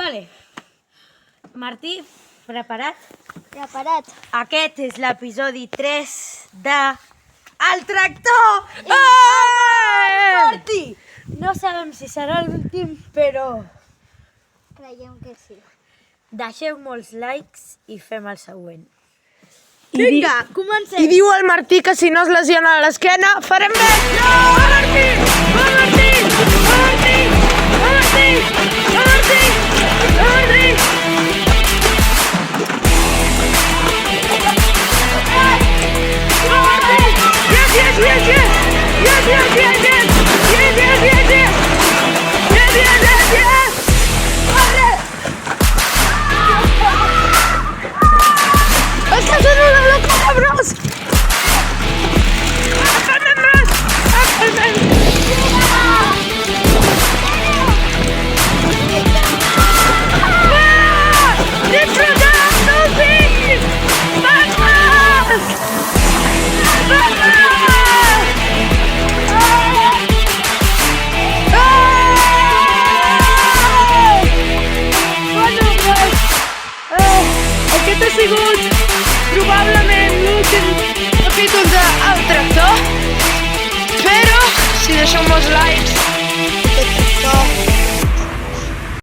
Vale. Martí, preparat? Preparat. Aquest és l'episodi 3 de El Tractor! Martí! No sabem si serà l'últim, però Creiem que sí. deixeu molts likes i fem el següent. Vinga, comencem. I diu el Martí que si no es lesiona a l'esquena, farem bé! Va, Martí! Va, Martí! Va, Martí! Va, Martí! Va, Martí! Va, Martí! Va, Martí! Yes, yes, yes, yes! Yes, yes, yes, yes! Yes, yes, yes, yes! Yes, yes, yes, yes! Corre! ¡Estás en una locura, bros! Aquest ha sigut probablement l'últim capítol d'El Tractor, però si deixeu molts likes, El Tractor